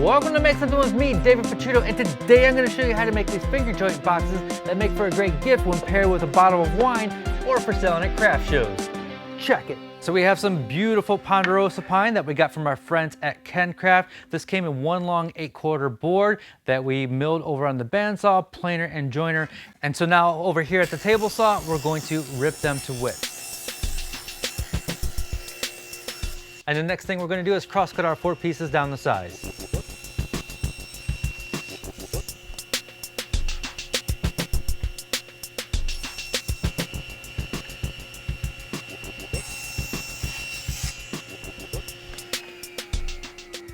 Welcome to Make Something with me, David Picciuto, and today I'm going to show you how to make these finger joint boxes that make for a great gift when paired with a bottle of wine or for selling at craft shows. Check it. So we have some beautiful Ponderosa Pine that we got from our friends at Kencraft. This came in one long 8/4 board that we milled over on the bandsaw, planer, and joiner. And so now over here at the table saw, we're going to rip them to width. And the next thing we're going to do is cross cut our 4 pieces down the sides.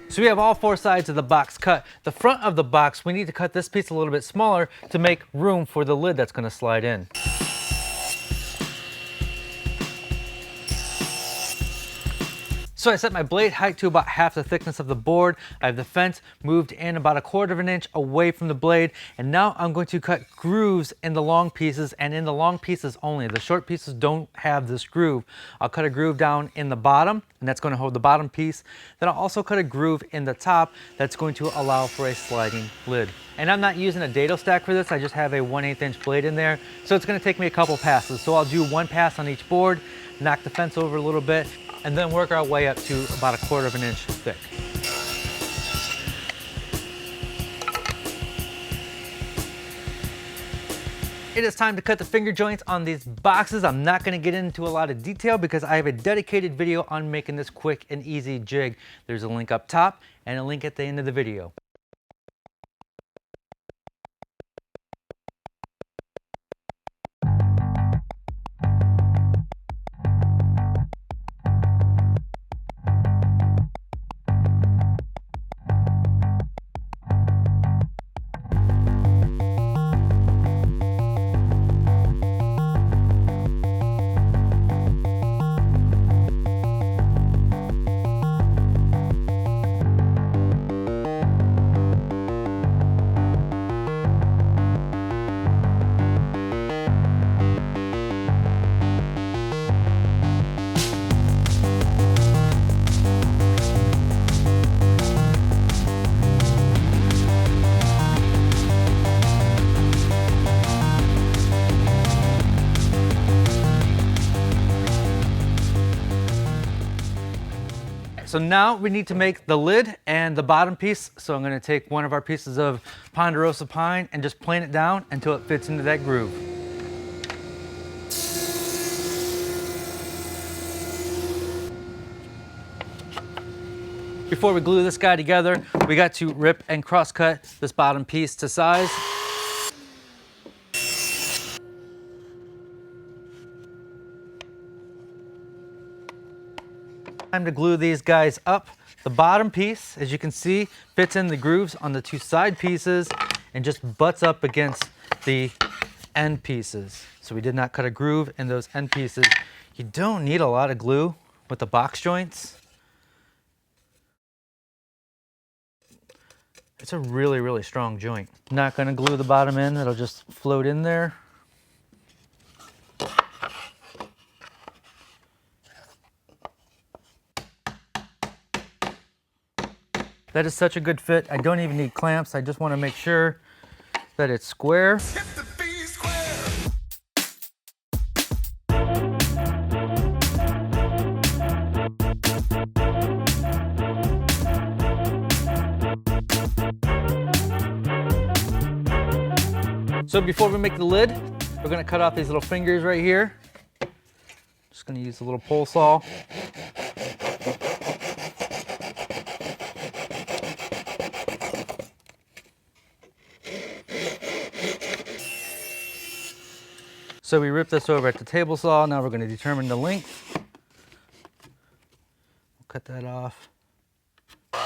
So we have all 4 sides of the box cut. The front of the box, we need to cut this piece a little bit smaller to make room for the lid that's going to slide in. So I set my blade height to about half the thickness of the board. I have the fence moved in about 1/4 inch away from the blade. And now I'm going to cut grooves in the long pieces and in the long pieces only. The short pieces don't have this groove. I'll cut a groove down in the bottom, and that's going to hold the bottom piece. Then I'll also cut a groove in the top that's going to allow for a sliding lid. And I'm not using a dado stack for this. I just have a 1/8 inch blade in there. So it's going to take me a couple passes. So I'll do 1 pass on each board, knock the fence over a little bit, and then work our way up to about 1/4 inch thick. It is time to cut the finger joints on these boxes. I'm not going to get into a lot of detail because I have a dedicated video on making this quick and easy jig. There's a link up top and a link at the end of the video. So now we need to make the lid and the bottom piece. So I'm going to take one of our pieces of Ponderosa Pine and just plane it down until it fits into that groove. Before we glue this guy together, we got to rip and cross cut this bottom piece to size. Time to glue these guys up. The bottom piece, as you can see, fits in the grooves on the 2 side pieces and just butts up against the end pieces. So we did not cut a groove in those end pieces. You don't need a lot of glue with the box joints. It's a really, really strong joint. Not going to glue the bottom in, it'll just float in there. That is such a good fit. I don't even need clamps. I just want to make sure that it's square. So before we make the lid, we're going to cut off these little fingers right here. Just going to use a little pole saw. So we ripped this over at the table saw. Now we're going to determine the length. We'll cut that off. All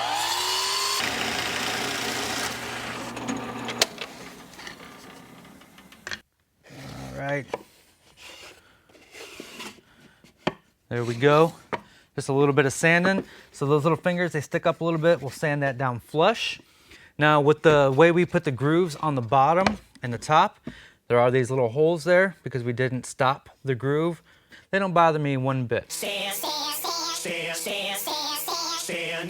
right. There we go. Just a little bit of sanding. So those little fingers, they stick up a little bit. We'll sand that down flush. Now with the way we put the grooves on the bottom and the top, there are these little holes there because we didn't stop the groove. They don't bother me one bit. Stand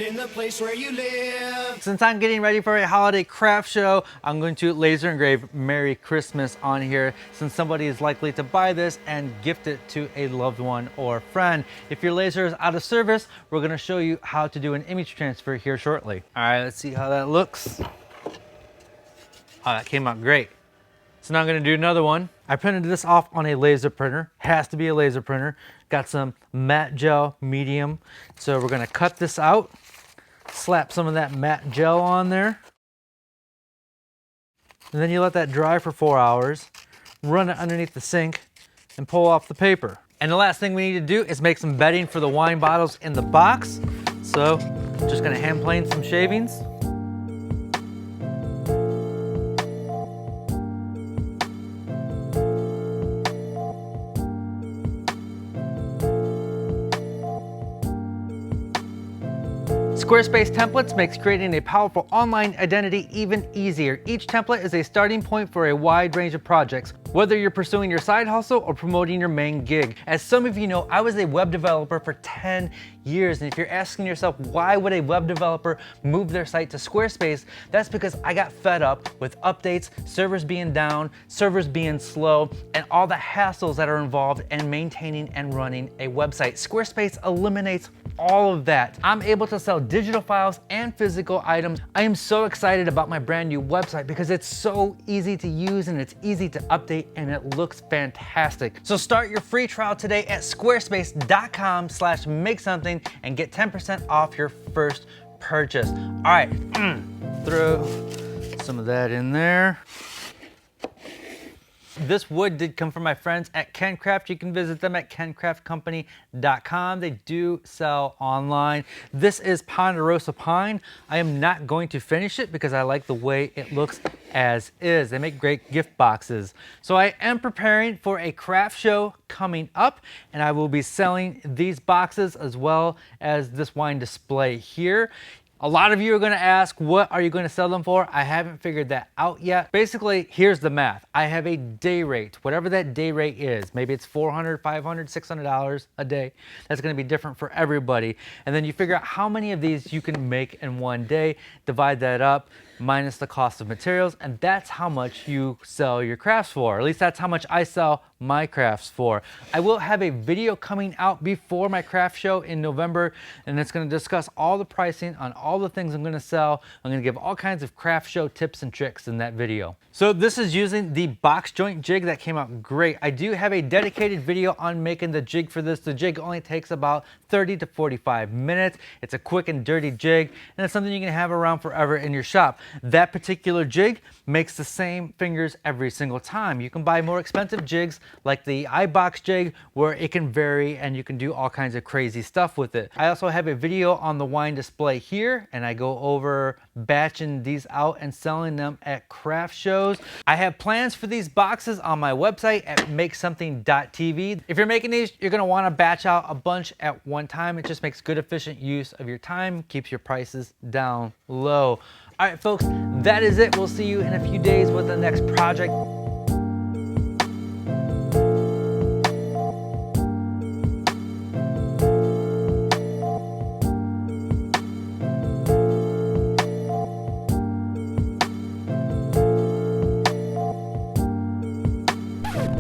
in the the place where you live. Since I'm getting ready for a holiday craft show, I'm going to laser engrave Merry Christmas on here, since somebody is likely to buy this and gift it to a loved one or friend. If your laser is out of service, we're going to show you how to do an image transfer here shortly. All right, let's see how that looks. Oh, that came out great. So now I'm going to do another one. I printed this off on a laser printer. Has to be a laser printer. Got some matte gel medium. So we're going to cut this out, slap some of that matte gel on there. And then you let that dry for 4 hours, run it underneath the sink, and pull off the paper. And the last thing we need to do is make some bedding for the wine bottles in the box. So just going to hand plane some shavings. Squarespace templates makes creating a powerful online identity even easier. Each template is a starting point for a wide range of projects, whether you're pursuing your side hustle or promoting your main gig. As some of you know, I was a web developer for 10 years, and if you're asking yourself, why would a web developer move their site to Squarespace? That's because I got fed up with updates, servers being down, servers being slow, and all the hassles that are involved in maintaining and running a website. Squarespace eliminates all of that. I'm able to sell digital files and physical items. I am so excited about my brand new website because it's so easy to use and it's easy to update and it looks fantastic. So start your free trial today at squarespace.com/makesomething and get 10% off your first purchase. All right, throw some of that in there. This wood did come from my friends at Kencraft. You can visit them at kencraftcompany.com. They do sell online. This is Ponderosa Pine. I am not going to finish it because I like the way it looks as is. They make great gift boxes. So I am preparing for a craft show coming up, and I will be selling these boxes as well as this wine display here. A lot of you are going to ask, what are you going to sell them for? I haven't figured that out yet. Basically, here's the math. I have a day rate, whatever that day rate is. Maybe it's $400, $500, $600 a day. That's going to be different for everybody. And then you figure out how many of these you can make in one day, divide that up, minus the cost of materials, and that's how much you sell your crafts for. At least that's how much I sell my crafts for. I will have a video coming out before my craft show in November, and it's going to discuss all the pricing on all the things I'm going to sell. I'm going to give all kinds of craft show tips and tricks in that video. So this is using the box joint jig that came out great. I do have a dedicated video on making the jig for this. The jig only takes about 30 to 45 minutes. It's a quick and dirty jig, and it's something you can have around forever in your shop. That particular jig makes the same fingers every single time. You can buy more expensive jigs like the iBox jig where it can vary and you can do all kinds of crazy stuff with it. I also have a video on the wine display here, and I go over batching these out and selling them at craft shows. I have plans for these boxes on my website at makesomething.tv. If you're making these, you're going to want to batch out a bunch at one time. It just makes good, efficient use of your time, keeps your prices down low. All right, folks, that is it. We'll see you in a few days with the next project.